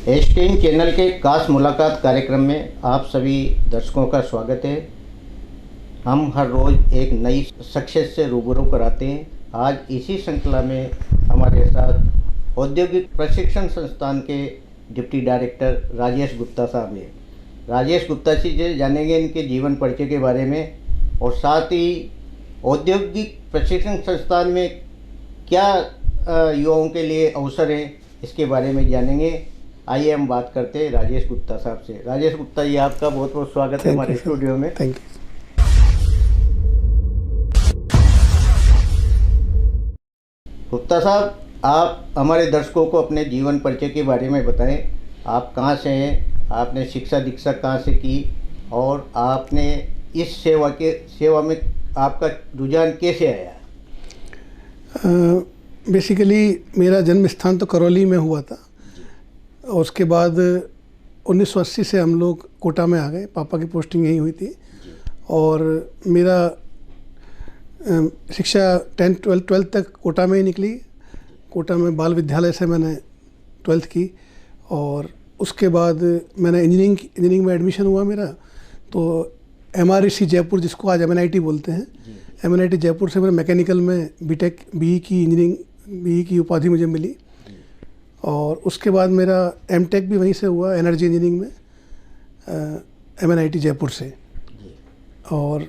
एस्टीन channel के खास मुलाकात कार्यक्रम में आप सभी दर्शकों का स्वागत है। हम हर रोज़ एक नई शख्सियत से रूबरू कराते हैं। आज इसी श्रृंखला में हमारे साथ औद्योगिक प्रशिक्षण संस्थान के डिप्टी डायरेक्टर राजेश गुप्ता साहब हैं। राजेश गुप्ता जी से जानेंगे इनके जीवन परिचय के बारे में और साथ ही औद्योगिक प्रशिक्षण संस्थान में क्या युवाओं के लिए अवसर है इसके बारे में जानेंगे। आइए हम बात करते हैं राजेश गुप्ता साहब से। राजेश गुप्ता जी, आपका बहुत बहुत स्वागत है हमारे स्टूडियो में। Thank you. गुप्ता साहब, आप हमारे दर्शकों को अपने जीवन परिचय के बारे में बताएं। आप कहाँ से हैं, आपने शिक्षा दीक्षा कहाँ से की और आपने इस सेवा में आपका रुझान कैसे आया? बेसिकली मेरा जन्म स्थान तो करौली में हुआ था और उसके बाद 1980 से हम लोग कोटा में आ गए। पापा की पोस्टिंग यहीं हुई थी और मेरा शिक्षा 12th तक कोटा में ही निकली। कोटा में बाल विद्यालय से मैंने 12th की और उसके बाद मैंने इंजीनियरिंग में एडमिशन हुआ मेरा। तो MREC जयपुर, जिसको आज MNIT बोलते हैं, MNIT जयपुर से मैंने मैकेनिकल में बीटेक BE की उपाधि मुझे मिली। और उसके बाद मेरा MTech भी वहीं से हुआ, एनर्जी इंजीनियरिंग में MNIT जयपुर से। और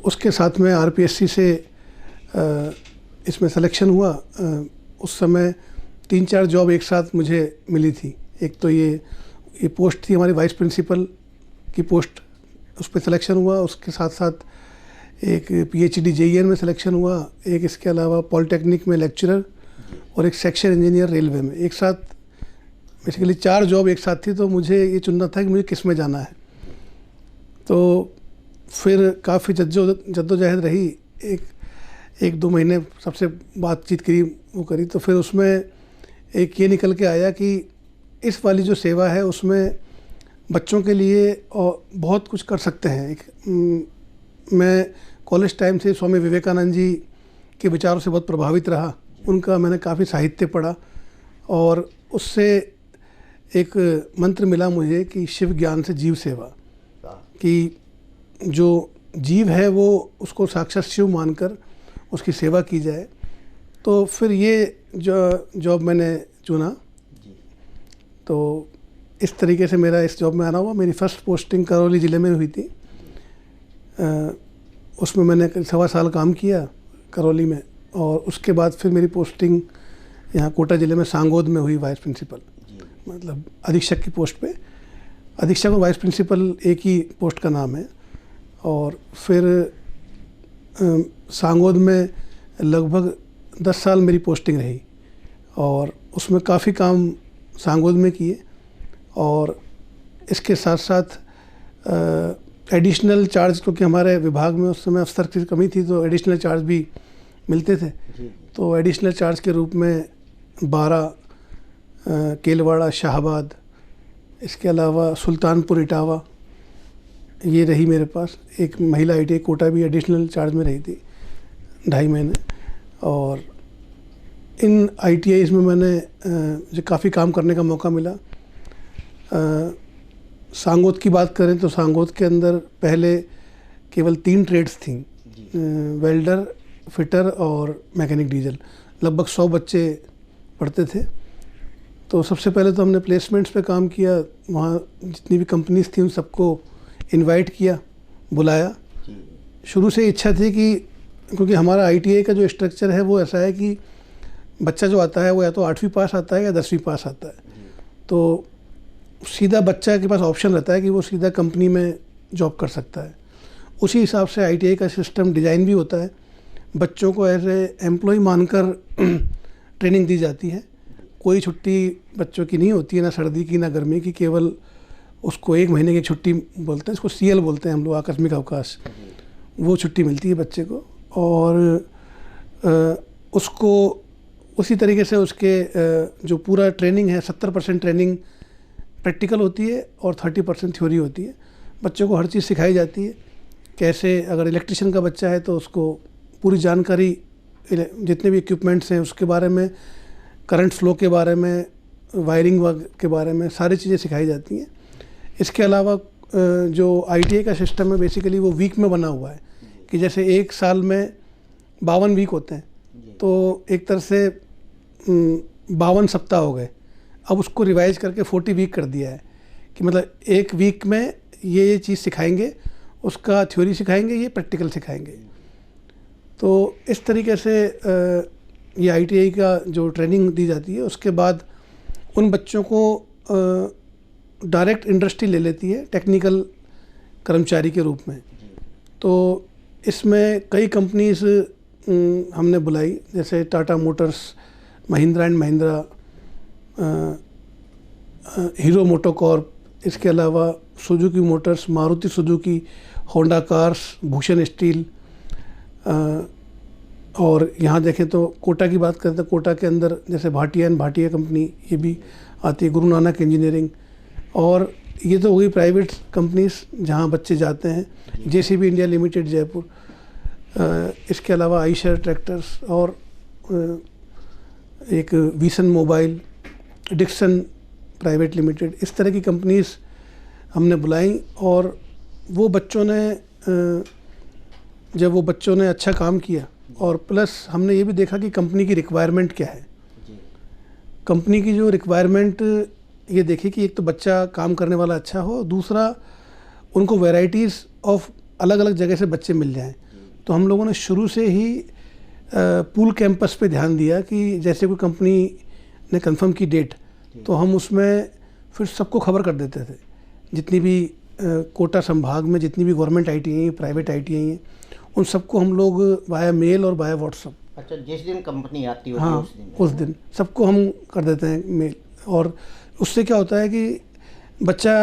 उसके साथ में RPSC से इसमें सिलेक्शन हुआ। उस समय 3-4 जॉब एक साथ मुझे मिली थी। एक तो ये पोस्ट थी हमारी वाइस प्रिंसिपल की पोस्ट, उस पर सिलेक्शन हुआ। उसके साथ साथ एक PhD JEN में सिलेक्शन हुआ। एक इसके अलावा पॉलिटेक्निक में लेक्चरर और एक सेक्शन इंजीनियर रेलवे में। एक साथ बेसिकली 4 जॉब एक साथ थी। तो मुझे ये चुनना था कि मुझे किस में जाना है। तो फिर काफ़ी जद्दोजहद रही। 1-2 महीने सबसे बातचीत करी तो फिर उसमें एक ये निकल के आया कि इस वाली जो सेवा है उसमें बच्चों के लिए और बहुत कुछ कर सकते हैं। मैं कॉलेज टाइम से स्वामी विवेकानंद जी के विचारों से बहुत प्रभावित रहा। उनका मैंने काफ़ी साहित्य पढ़ा और उससे एक मंत्र मिला मुझे कि शिव ज्ञान से जीव सेवा, कि जो जीव है वो उसको साक्षात शिव मानकर उसकी सेवा की जाए। तो फिर ये जो जॉब मैंने चुना। तो इस तरीके से मेरा इस जॉब में आना हुआ। मेरी फर्स्ट पोस्टिंग करौली ज़िले में हुई थी। उसमें मैंने 1.25 साल काम किया करौली में। और उसके बाद फिर मेरी पोस्टिंग यहाँ कोटा ज़िले में सांगोद में हुई, वाइस प्रिंसिपल, मतलब अधीक्षक की पोस्ट पे। अधीक्षक और वाइस प्रिंसिपल एक ही पोस्ट का नाम है। और फिर सांगोद में लगभग 10 साल मेरी पोस्टिंग रही और उसमें काफ़ी काम सांगोद में किए। और इसके साथ साथ एडिशनल चार्ज, क्योंकि हमारे विभाग में उस समय अफसर की कमी थी तो एडिशनल चार्ज भी मिलते थे। तो एडिशनल चार्ज के रूप में 12 केलवाड़ा, शाहबाद, इसके अलावा सुल्तानपुर, इटावा, ये रही मेरे पास। एक महिला ITI कोटा भी एडिशनल चार्ज में रही थी 2.5 महीने। और इन ITIs में मैंने जो काफ़ी काम करने का मौका मिला। सांगोद की बात करें तो सांगोद के अंदर पहले केवल 3 ट्रेड्स थीं, वेल्डर, फिटर और मैकेनिक डीजल। लगभग 100 बच्चे पढ़ते थे। तो सबसे पहले तो हमने प्लेसमेंट्स पे काम किया। वहाँ जितनी भी कंपनीज थी उन सबको इनवाइट किया, बुलाया। शुरू से इच्छा थी कि, क्योंकि हमारा ITI का जो स्ट्रक्चर है वो ऐसा है कि बच्चा जो आता है वो या तो 8वीं पास आता है या 10वीं पास आता है। तो सीधा बच्चा के पास ऑप्शन रहता है कि वो सीधा कंपनी में जॉब कर सकता है। उसी हिसाब से ITI का सिस्टम डिज़ाइन भी होता है। बच्चों को एज ए एम्प्लॉय मानकर ट्रेनिंग दी जाती है। कोई छुट्टी बच्चों की नहीं होती है, ना सर्दी की ना गर्मी की। केवल उसको 1 महीने की छुट्टी बोलते हैं, इसको CL बोलते हैं हम लोग, आकस्मिक अवकाश। वो छुट्टी मिलती है बच्चे को। और उसको उसी तरीके से उसके जो पूरा ट्रेनिंग है, 70% ट्रेनिंग प्रैक्टिकल होती है और 30% थ्योरी होती है। बच्चों को हर चीज़ सिखाई जाती है। कैसे, अगर इलेक्ट्रिशियन का बच्चा है तो उसको पूरी जानकारी, जितने भी इक्विपमेंट्स हैं उसके बारे में, करंट फ्लो के बारे में, वायरिंग के बारे में सारी चीज़ें सिखाई जाती हैं। इसके अलावा जो ITI का सिस्टम है बेसिकली वो वीक में बना हुआ है कि जैसे एक साल में 52 वीक होते हैं, तो एक तरह से 52 सप्ताह हो गए। अब उसको रिवाइज करके 40 वीक कर दिया है कि मतलब एक वीक में ये चीज़ सिखाएंगे, उसका थ्योरी सिखाएंगे, ये प्रैक्टिकल सिखाएंगे। तो इस तरीके से ये ITI का जो ट्रेनिंग दी जाती है, उसके बाद उन बच्चों को डायरेक्ट इंडस्ट्री ले लेती है टेक्निकल कर्मचारी के रूप में। तो इसमें कई कंपनीज हमने बुलाई, जैसे Tata Motors, Mahindra and Mahindra, hero MotoCorp, इसके अलावा Suzuki Motors, Maruti Suzuki, Honda cars, Bhushan steel, और यहाँ देखें तो कोटा की बात करें तो कोटा के अंदर जैसे भाटिया एंड भाटिया कंपनी ये भी आती है, गुरु नानक इंजीनियरिंग। और ये तो हो गई प्राइवेट कंपनीज जहाँ बच्चे जाते हैं, JCB इंडिया लिमिटेड जयपुर, इसके अलावा आइशर ट्रैक्टर्स और एक विसन मोबाइल, डिक्सन प्राइवेट लिमिटेड, इस तरह की कंपनीज हमने बुलाई। और वो बच्चों ने जब वो बच्चों ने अच्छा काम किया, और प्लस हमने ये भी देखा कि कंपनी की रिक्वायरमेंट क्या है। कंपनी की जो रिक्वायरमेंट ये देखी कि एक तो बच्चा काम करने वाला अच्छा हो, दूसरा उनको वैरायटीज़ ऑफ अलग अलग जगह से बच्चे मिल जाएं। तो हम लोगों ने शुरू से ही पूल कैंपस पे ध्यान दिया कि जैसे कोई कंपनी ने कंफर्म की डेट, तो हम उसमें फिर सबको खबर कर देते थे, जितनी भी कोटा संभाग में जितनी भी गवर्नमेंट ITI हैं, प्राइवेट ITI हैं, उन सबको हम लोग वाया मेल और वाया व्हाट्सअप, अच्छा, जिस दिन कंपनी आती है हाँ उस दिन सबको हम कर देते हैं मेल। और उससे क्या होता है कि बच्चा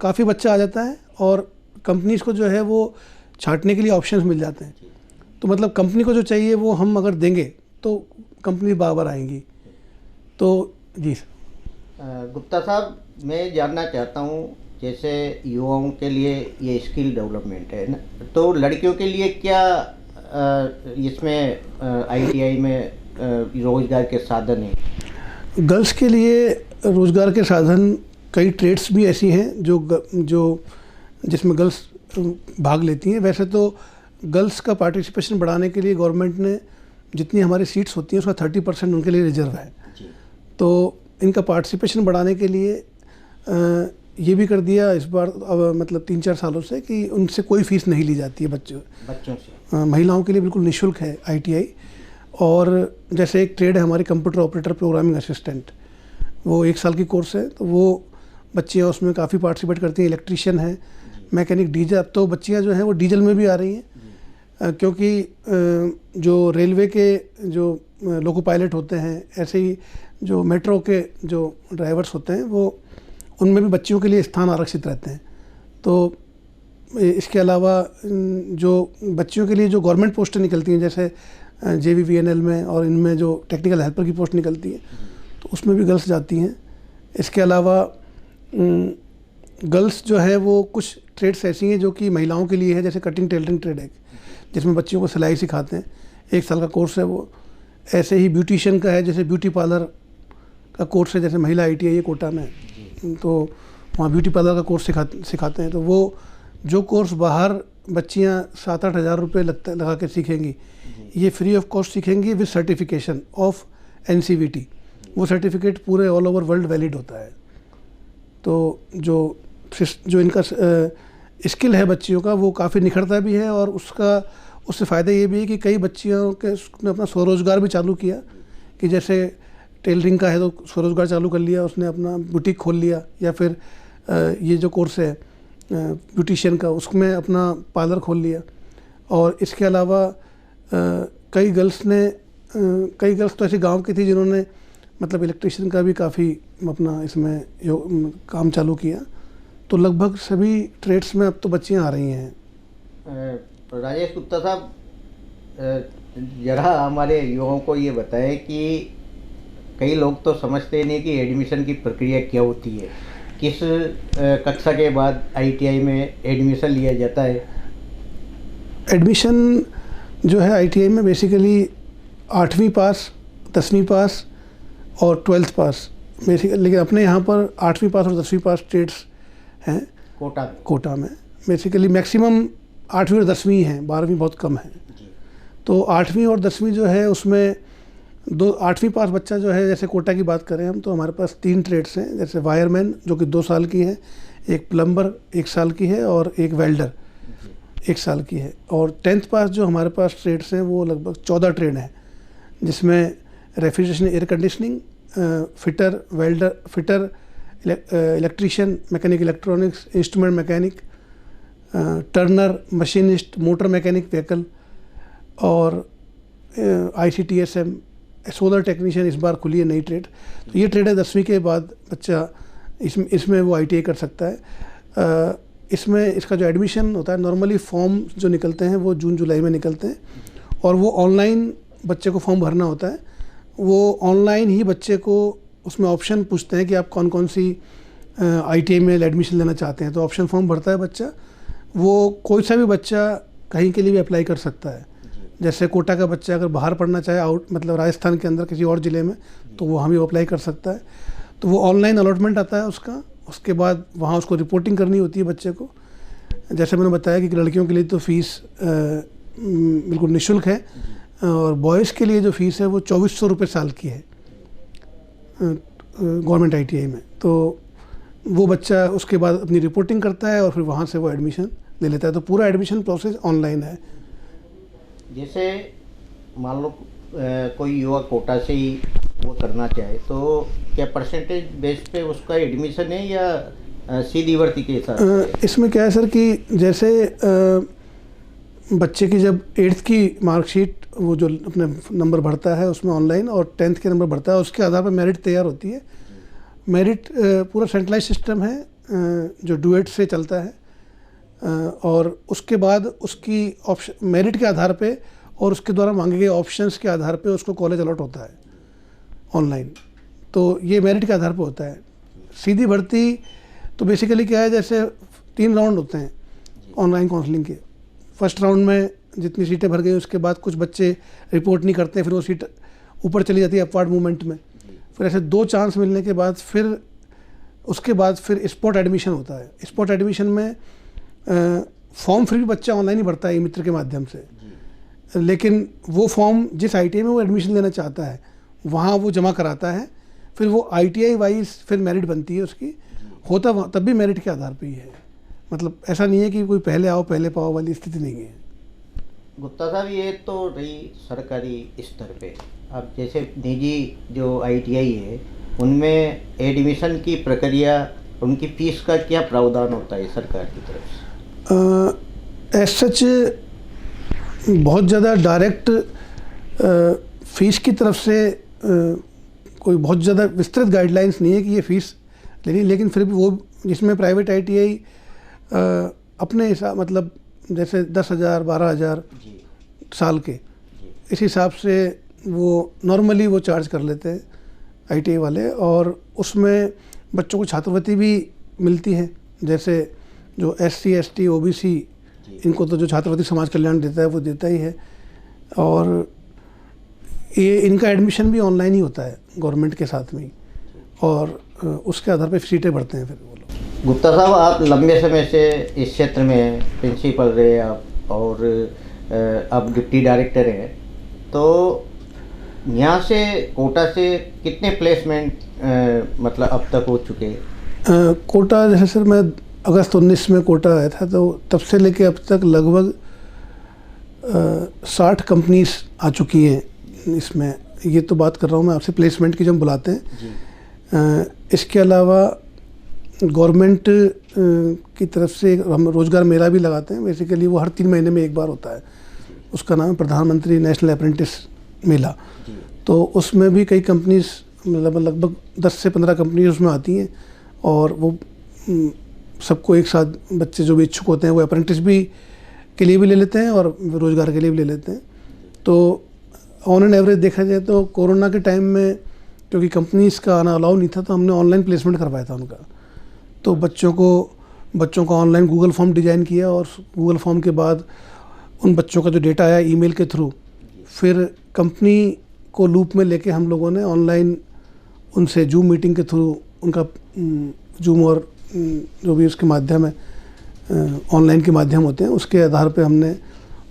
काफ़ी बच्चा आ जाता है और कंपनीज़ को जो है वो छांटने के लिए ऑप्शंस मिल जाते हैं। तो मतलब कंपनी को जो चाहिए वो हम अगर देंगे तो कंपनी बार आएंगी। तो जी गुप्ता साहब, मैं जानना चाहता हूँ, जैसे युवाओं के लिए ये स्किल डेवलपमेंट है ना, तो लड़कियों के लिए क्या इसमें ITI में रोज़गार के साधन हैं? गर्ल्स के लिए रोज़गार के साधन कई ट्रेड्स भी ऐसी हैं जो जिसमें गर्ल्स भाग लेती हैं। वैसे तो गर्ल्स का पार्टिसिपेशन बढ़ाने के लिए गवर्नमेंट ने जितनी हमारी सीट्स होती हैं उसका 30% उनके लिए रिजर्व है। तो इनका पार्टिसिपेशन बढ़ाने के लिए ये भी कर दिया इस बार, मतलब 3-4 सालों से, कि उनसे कोई फ़ीस नहीं ली जाती है बच्चों से। महिलाओं के लिए बिल्कुल निःशुल्क है ITI। और जैसे एक ट्रेड है हमारी कंप्यूटर ऑपरेटर प्रोग्रामिंग असिस्टेंट, वो 1 साल की कोर्स है, तो वो बच्चियाँ उसमें काफ़ी पार्टिसिपेट करती हैं। इलेक्ट्रीशियन है, मैकेनिक, डीजल, अब तो बच्चियाँ जो हैं वो डीजल में भी आ रही हैं, क्योंकि जो रेलवे के जो लोको पायलट होते हैं, ऐसे ही जो मेट्रो के जो ड्राइवर्स होते हैं, वो उनमें भी बच्चियों के लिए स्थान आरक्षित रहते हैं। तो इसके अलावा जो बच्चियों के लिए जो गवर्नमेंट पोस्टें निकलती हैं, जैसे JVVNL में और इनमें जो टेक्निकल हेल्पर की पोस्ट निकलती है, तो उसमें भी गर्ल्स जाती हैं। इसके अलावा गर्ल्स जो है वो कुछ ट्रेड्स ऐसी हैं जो कि महिलाओं के लिए है, जैसे कटिंग टेलरिंग ट्रेड है जिसमें बच्चियों को सिलाई सिखाते हैं, 1 साल का कोर्स है वो। ऐसे ही ब्यूटिशियन का है, जैसे ब्यूटी पार्लर का कोर्स है, जैसे महिला ITI है कोटा में, तो वहाँ ब्यूटी पार्लर का कोर्स सिखाते हैं। तो वो जो कोर्स बाहर बच्चियाँ 7-8 हज़ार रुपये लगा के सीखेंगी, ये फ्री ऑफ कॉस्ट सीखेंगी विद सर्टिफिकेशन ऑफ NCVT। वो सर्टिफिकेट पूरे ऑल ओवर वर्ल्ड वैलिड होता है। तो जो इनका स्किल है बच्चियों का, वो काफ़ी निखरता भी है। और उससे फ़ायदा ये भी है कि कई बच्चियों के ने अपना स्वरोज़गार भी चालू किया, कि जैसे टेलरिंग का है तो स्वरोज़गार चालू कर लिया, उसने अपना बुटीक खोल लिया, या फिर ये जो कोर्स है ब्यूटिशियन का, उसमें अपना पार्लर खोल लिया। और इसके अलावा कई गर्ल्स तो ऐसे गांव की थी जिन्होंने मतलब इलेक्ट्रिशियन का भी काफ़ी अपना इसमें काम चालू किया। तो लगभग सभी ट्रेड्स में अब तो बच्चियां आ रही हैं। राजेश गुप्ता साहब, ज़रा हमारे युवाओं को ये बताएं कि कई लोग तो समझते नहीं कि एडमिशन की प्रक्रिया क्या होती है, किस कक्षा के बाद ITI में एडमिशन लिया जाता है? एडमिशन जो है ITI में बेसिकली 8वीं पास, 10वीं पास और 12th पास बेसिकली, लेकिन अपने यहाँ पर 8वीं पास और 10वीं पास ट्रेड्स हैं कोटा में। बेसिकली मैक्सिमम 8वीं और 10वीं हैं, 12वीं बहुत कम है। तो 8वीं और 10वीं जो है उसमें 8वीं पास बच्चा जो है, जैसे कोटा की बात करें हम, तो हमारे पास 3 ट्रेड्स हैं। जैसे वायरमैन जो कि 2 साल की है, एक प्लम्बर 1 साल की है और एक वेल्डर 1 साल की है। और 10th पास जो हमारे पास ट्रेड्स हैं वो लगभग 14 ट्रेड हैं, जिसमें refrigeration, air conditioning, fitter, electrician, mechanic electronics, instrument mechanic, Turner, machinist, motor mechanic vehicle और ICTSM, सोलर टेक्नीशियन इस बार खुली है नई ट्रेड। तो ये ट्रेड है 10वीं के बाद बच्चा इसमें वो ITI कर सकता है। इसमें इसका जो एडमिशन होता है, नॉर्मली फॉर्म जो निकलते हैं वो जून-जुलाई में निकलते हैं और वो ऑनलाइन बच्चे को फॉर्म भरना होता है। वो ऑनलाइन ही बच्चे को उसमें ऑप्शन पूछते हैं कि आप कौन कौन सी ITI में एडमिशन लेना चाहते हैं। तो ऑप्शन फॉर्म भरता है बच्चा, वो कोई सा भी बच्चा कहीं के लिए भी अप्लाई कर सकता है। जैसे कोटा का बच्चा अगर बाहर पढ़ना चाहे, मतलब राजस्थान के अंदर किसी और ज़िले में, तो वो भी अप्लाई कर सकता है। तो वो ऑनलाइन अलॉटमेंट आता है उसका, उसके बाद वहाँ उसको रिपोर्टिंग करनी होती है बच्चे को। जैसे मैंने बताया कि लड़कियों के लिए तो फ़ीस बिल्कुल निःशुल्क है और बॉयज़ के लिए जो फ़ीस है वो 2400 रुपये साल की है गवर्नमेंट ITI में। तो वो बच्चा उसके बाद अपनी रिपोर्टिंग करता है और फिर वहाँ से वो एडमिशन ले लेता है। तो पूरा एडमिशन प्रोसेस ऑनलाइन है। जैसे मान लो कोई युवा कोटा से ही वो करना चाहे, तो क्या परसेंटेज बेस पे उसका एडमिशन है या सीधी भर्ती के हिसाब से? इसमें क्या है सर कि जैसे बच्चे की जब 8th की मार्कशीट वो जो अपने नंबर भरता है उसमें ऑनलाइन, और 10th के नंबर भरता है, उसके आधार पर मेरिट तैयार होती है। मेरिट पूरा सेंट्रलाइज सिस्टम है जो डुएट से चलता है और उसके बाद उसकी ऑप्शन मेरिट के आधार पे और उसके द्वारा मांगे गए ऑप्शंस के आधार पे उसको कॉलेज अलॉट होता है ऑनलाइन। तो ये मेरिट के आधार पे होता है। सीधी भर्ती तो बेसिकली क्या है, जैसे 3 राउंड होते हैं ऑनलाइन काउंसलिंग के। फर्स्ट राउंड में जितनी सीटें भर गई उसके बाद कुछ बच्चे रिपोर्ट नहीं करते, फिर वो सीट ऊपर चली जाती है अपवार्ड मूवमेंट में। फिर ऐसे 2 चांस मिलने के बाद फिर उसके बाद फिर स्पॉट एडमिशन होता है। स्पॉट एडमिशन में फॉर्म फिर भी बच्चा ऑनलाइन ही भरता है मित्र के माध्यम से, लेकिन वो फॉर्म जिस ITI में वो एडमिशन लेना चाहता है वहाँ वो जमा कराता है। फिर वो ITI वाइज फिर मेरिट बनती है उसकी, होता तब भी मेरिट के आधार पे ही है। मतलब ऐसा नहीं है कि कोई पहले आओ पहले पाओ वाली स्थिति नहीं है। गुप्ता साहब, ये तो रही सरकारी स्तर पे। अब जैसे निजी जो ITI है उनमें एडमिशन की प्रक्रिया, उनकी फीस का क्या प्रावधान होता है सरकार की तरफ से? एज सच बहुत ज़्यादा डायरेक्ट फीस की तरफ से कोई बहुत ज़्यादा विस्तृत गाइडलाइंस नहीं है कि ये फ़ीस लेनी, लेकिन फिर भी वो जिसमें प्राइवेट ITI अपने हिसाब, मतलब जैसे 10,000 12,000 साल के, इस हिसाब से वो नॉर्मली वो चार्ज कर लेते हैं ITI वाले। और उसमें बच्चों को छात्रवृत्ति भी मिलती है। जैसे जो SC ST OBC इनको तो जो छात्रवृत्ति समाज कल्याण देता है वो देता ही है। और ये इनका एडमिशन भी ऑनलाइन ही होता है गवर्नमेंट के साथ में ही, और उसके आधार पर सीटें भरते हैं फिर वो लोग। गुप्ता साहब, आप लंबे समय से इस क्षेत्र में प्रिंसिपल रहे आप, और आप डिप्टी डायरेक्टर हैं, तो यहाँ से कोटा से कितने प्लेसमेंट मतलब अब तक हो चुके? कोटा जैसे सर मैं अगस्त 19 में कोटा आया था, तो तब से लेके अब तक लगभग 60 कंपनीज आ चुकी हैं इसमें। ये तो बात कर रहा हूँ मैं आपसे प्लेसमेंट की, जब बुलाते हैं। इसके अलावा गवर्नमेंट की तरफ से हम रोज़गार मेला भी लगाते हैं। बेसिकली वो हर 3 महीने में एक बार होता है। उसका नाम है प्रधानमंत्री नेशनल अप्रेंटिस मेला। तो उसमें भी कई कंपनीज, मतलब लगभग 10 से 15 कंपनीज उसमें आती हैं, और वो सबको एक साथ बच्चे जो भी इच्छुक होते हैं वो अप्रेंटिस भी के लिए भी ले लेते हैं और रोज़गार के लिए भी ले लेते हैं। तो ऑन एन एवरेज देखा जाए तो कोरोना के टाइम में क्योंकि कंपनीज का आना अलाउ नहीं था, तो हमने ऑनलाइन प्लेसमेंट करवाया था उनका। तो बच्चों को ऑनलाइन गूगल फॉर्म डिज़ाइन किया, और गूगल फॉर्म के बाद उन बच्चों का जो डेटा आया ईमेल के थ्रू, फिर कंपनी को लूप में लेके हम लोगों ने ऑनलाइन उनसे जूम मीटिंग के थ्रू उनका जूम और जो भी उसके माध्यम है, ऑनलाइन के माध्यम होते हैं, उसके आधार पे हमने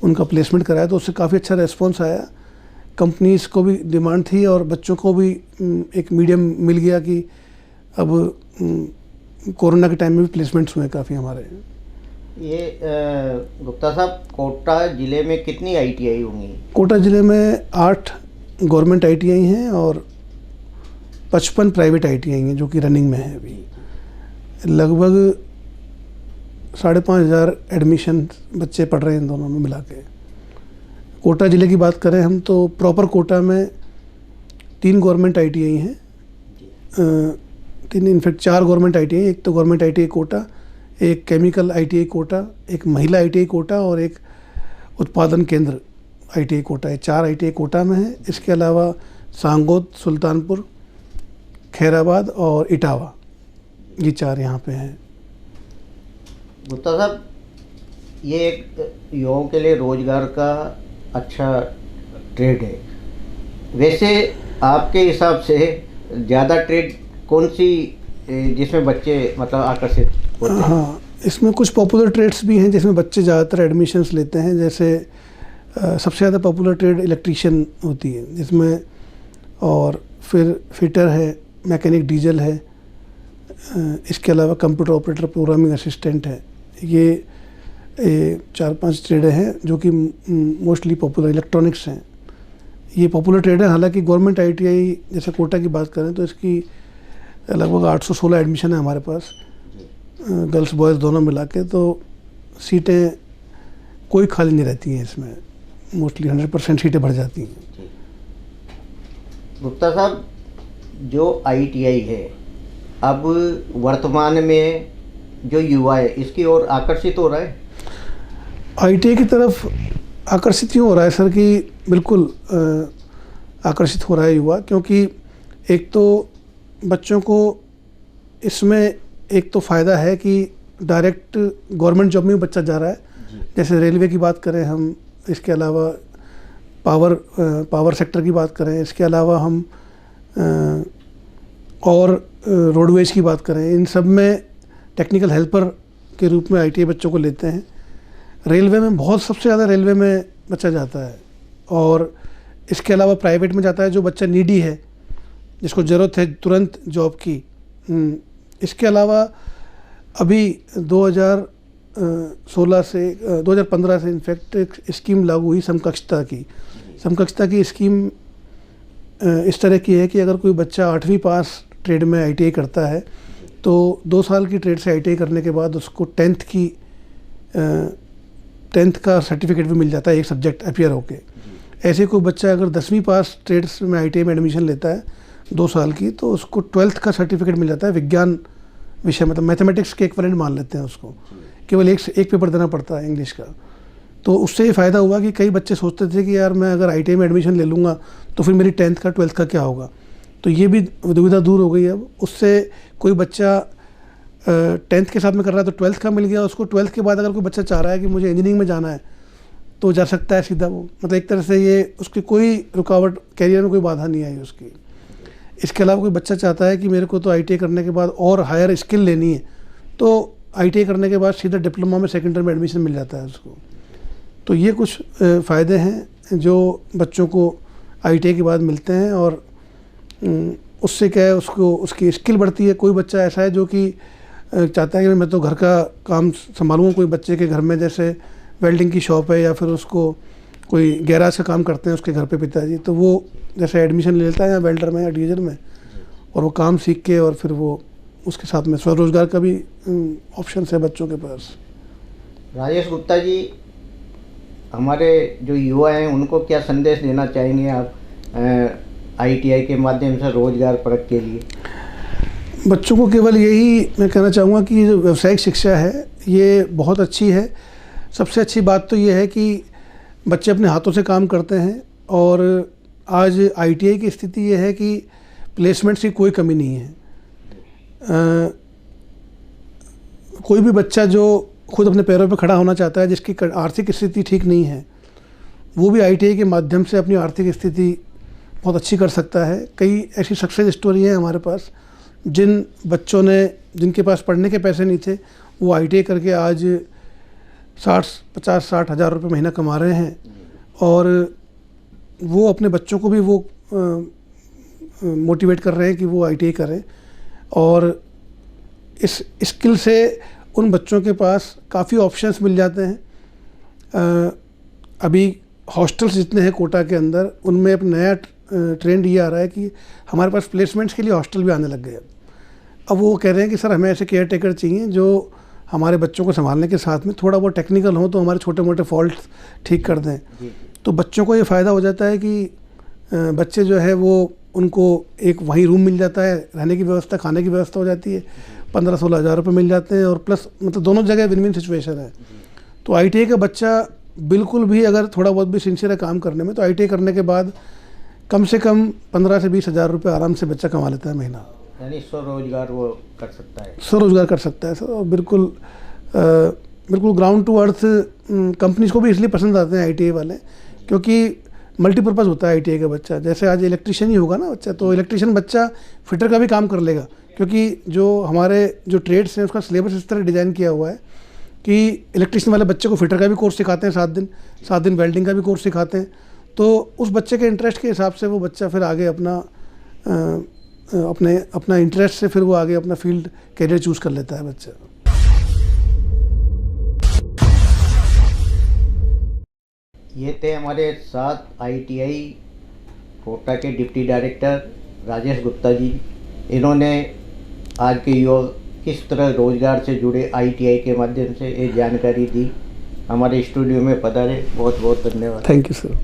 उनका प्लेसमेंट कराया। तो उससे काफ़ी अच्छा रेस्पॉन्स आया। कंपनीज़ को भी डिमांड थी और बच्चों को भी एक मीडियम मिल गया कि अब कोरोना के टाइम में भी प्लेसमेंट्स हुए काफ़ी हमारे। ये गुप्ता साहब, कोटा ज़िले में कितनी ITI होंगी? कोटा ज़िले में 8 गवर्नमेंट ITI हैं और 55 प्राइवेट ITI हैं जो कि रनिंग में है अभी। लगभग 5,500 एडमिशन बच्चे पढ़ रहे हैं इन दोनों में मिला के। कोटा ज़िले की बात करें हम तो प्रॉपर कोटा में 3 गवर्नमेंट ITI हैं, 3 इनफैक्ट 4 गवर्नमेंट ITI। एक तो गवर्नमेंट ITI कोटा, एक केमिकल ITI कोटा, एक महिला ITI कोटा और एक उत्पादन केंद्र ITI कोटा। ये 4 ITI कोटा में है। इसके अलावा सांगोद, सुल्तानपुर, खैराबाद और इटावा, ये 4 यहाँ पे हैं। गुप्ता साहब, ये एक युवाओं के लिए रोज़गार का अच्छा ट्रेड है। वैसे आपके हिसाब से ज़्यादा ट्रेड कौन सी जिसमें बच्चे मतलब आकर्षित होते हैं? हाँ, इसमें कुछ पॉपुलर ट्रेड्स भी हैं जिसमें बच्चे ज़्यादातर एडमिशन्स लेते हैं। जैसे सबसे ज़्यादा पॉपुलर ट्रेड इलेक्ट्रीशियन होती है जिसमें, और फिर फिटर है, मैकेनिक डीजल है, इसके अलावा कंप्यूटर ऑपरेटर, प्रोग्रामिंग असिस्टेंट है। ये 4-5 ट्रेड हैं जो कि मोस्टली पॉपुलर। इलेक्ट्रॉनिक्स हैं, ये पॉपुलर ट्रेड है। हालांकि गवर्नमेंट ITI जैसे कोटा की बात करें तो इसकी लगभग 816 एडमिशन है हमारे पास, गर्ल्स बॉयज़ दोनों मिला के। तो सीटें कोई खाली नहीं रहती हैं इसमें, मोस्टली 100% सीटें भर जाती हैं। गुप्ता साहब, जो ITI है अब वर्तमान में जो युवा है इसकी ओर आकर्षित हो रहा है? ITI की तरफ आकर्षित क्यों हो रहा है सर कि बिल्कुल आकर्षित हो रहा है युवा, क्योंकि एक तो बच्चों को इसमें एक तो फ़ायदा है कि डायरेक्ट गवर्नमेंट जॉब में बच्चा जा रहा है। जैसे रेलवे की बात करें हम, इसके अलावा पावर सेक्टर की बात करें, इसके अलावा हम और रोडवेज की बात करें, इन सब में टेक्निकल हेल्पर के रूप में ITI बच्चों को लेते हैं। रेलवे में बहुत सबसे ज़्यादा रेलवे में बच्चा जाता है, और इसके अलावा प्राइवेट में जाता है जो बच्चा नीडी है, जिसको ज़रूरत है तुरंत जॉब की। इसके अलावा अभी 2016 से 2015 से इनफैक्ट एक स्कीम लागू हुई समकक्षता की स्कीम इस तरह की है कि अगर कोई बच्चा 8वीं पास ट्रेड में ITI करता है तो 2 साल की ट्रेड से ITI करने के बाद उसको 10th का सर्टिफिकेट भी मिल जाता है, एक सब्जेक्ट अपीयर होके। ऐसे कोई बच्चा अगर 10वीं पास ट्रेड्स में ITI में एडमिशन लेता है 2 साल की, तो उसको 12th का सर्टिफिकेट मिल जाता है विज्ञान विषय, मतलब मैथमेटिक्स के इक्विवेलेंट मान लेते हैं उसको। केवल एक पेपर देना पड़ता है इंग्लिश का। तो उससे ये फ़ायदा हुआ कि कई बच्चे सोचते थे कि यार मैं अगर ITI में एडमिशन ले लूँगा तो फिर मेरी 10th का 12th का क्या होगा, तो ये भी दुविधा दूर हो गई। अब उससे कोई बच्चा 10th के साथ में कर रहा है तो 12th का मिल गया उसको। 12th के बाद अगर कोई बच्चा चाह रहा है कि मुझे इंजीनियरिंग में जाना है तो जा सकता है सीधा वो, मतलब एक तरह से ये उसकी कोई रुकावट, कैरियर में कोई बाधा नहीं आई उसकी। इसके अलावा कोई बच्चा चाहता है कि मेरे को तो ITI करने के बाद और हायर स्किल लेनी है, तो ITI करने के बाद सीधा डिप्लोमा में सेकेंड ईयर में एडमिशन मिल जाता है उसको। तो ये कुछ फ़ायदे हैं जो बच्चों को ITI के बाद मिलते हैं, और उससे क्या है उसको उसकी स्किल बढ़ती है। कोई बच्चा ऐसा है जो कि चाहता है कि मैं तो घर का काम संभालूँ, कोई बच्चे के घर में जैसे वेल्डिंग की शॉप है या फिर उसको कोई गैराज का काम करते हैं उसके घर पे पिताजी, तो वो जैसे एडमिशन ले लेता है या वेल्डर में या डीजल में, और वो काम सीख के और फिर वो उसके साथ में स्वरोजगार का भी ऑप्शन है बच्चों के पास। राजेश गुप्ता जी, हमारे जो युवा हैं उनको क्या संदेश देना चाहेंगे आप ITI के माध्यम से रोजगार परख के लिए? बच्चों को केवल यही मैं कहना चाहूँगा कि जो व्यावसायिक शिक्षा है ये बहुत अच्छी है। सबसे अच्छी बात तो ये है कि बच्चे अपने हाथों से काम करते हैं, और आज ITI की स्थिति ये है कि प्लेसमेंट्स की कोई कमी नहीं है। कोई भी बच्चा जो खुद अपने पैरों पर खड़ा होना चाहता है, जिसकी आर्थिक स्थिति ठीक नहीं है, वो भी ITI के माध्यम से अपनी आर्थिक स्थिति बहुत अच्छी कर सकता है। कई ऐसी सक्सेस स्टोरी हैं हमारे पास, जिन बच्चों ने, जिनके पास पढ़ने के पैसे नहीं थे, वो ITI करके आज 50-60 हज़ार रुपये महीना कमा रहे हैं, और वो अपने बच्चों को भी वो मोटिवेट कर रहे हैं कि वो ITI करें। और इस स्किल से उन बच्चों के पास काफ़ी ऑप्शंस मिल जाते हैं। अभी हॉस्टल्स जितने हैं कोटा के अंदर, उनमें अब नया ट्रेंड ये आ रहा है कि हमारे पास प्लेसमेंट्स के लिए हॉस्टल भी आने लग गए। अब वो कह रहे हैं कि सर हमें ऐसे केयर टेकर चाहिए जो हमारे बच्चों को संभालने के साथ में थोड़ा बहुत टेक्निकल हो, तो हमारे छोटे मोटे फॉल्ट ठीक कर दें। तो बच्चों को ये फ़ायदा हो जाता है कि बच्चे जो है वो, उनको एक वहीं रूम मिल जाता है, रहने की व्यवस्था, खाने की व्यवस्था हो जाती है, 15-16 हज़ार रुपये मिल जाते हैं, और प्लस मतलब दोनों जगह विन विन सिचुएशन है। तो ITI का बच्चा बिल्कुल भी अगर थोड़ा बहुत भी सिंसियर है काम करने में, तो ITI करने के बाद कम से कम 15 से 20 हज़ार रुपये आराम से बच्चा कमा लेता है महीना। यानी स्वरोजगार वो कर सकता है। स्वरोजगार कर सकता है सर। और बिल्कुल बिल्कुल ग्राउंड टू अर्थ कंपनीज़ को भी इसलिए पसंद आते हैं ITI वाले, क्योंकि मल्टीपर्पज़ होता है ITI का बच्चा। जैसे आज इलेक्ट्रिशियन ही होगा ना बच्चा, तो इलेक्ट्रिशियन बच्चा फिटर का भी काम कर लेगा, क्योंकि जो हमारे जो ट्रेड्स हैं उसका सिलेबस इस तरह डिज़ाइन किया हुआ है कि इलेक्ट्रिशियन वाले बच्चे को फिटर का भी कोर्स सिखाते हैं 7 दिन वेल्डिंग का भी कोर्स सिखाते हैं। तो उस बच्चे के इंटरेस्ट के हिसाब से वो बच्चा फिर आगे अपना इंटरेस्ट से फिर वो आगे अपना फील्ड कैरियर चूज़ कर लेता है बच्चा। ये थे हमारे साथ ITI कोटा के डिप्टी डायरेक्टर राजेश गुप्ता जी। इन्होंने आज के युवा किस तरह रोजगार से जुड़े ITI के माध्यम से ये जानकारी दी। हमारे स्टूडियो में पधारे, बहुत बहुत धन्यवाद। Thank you sir.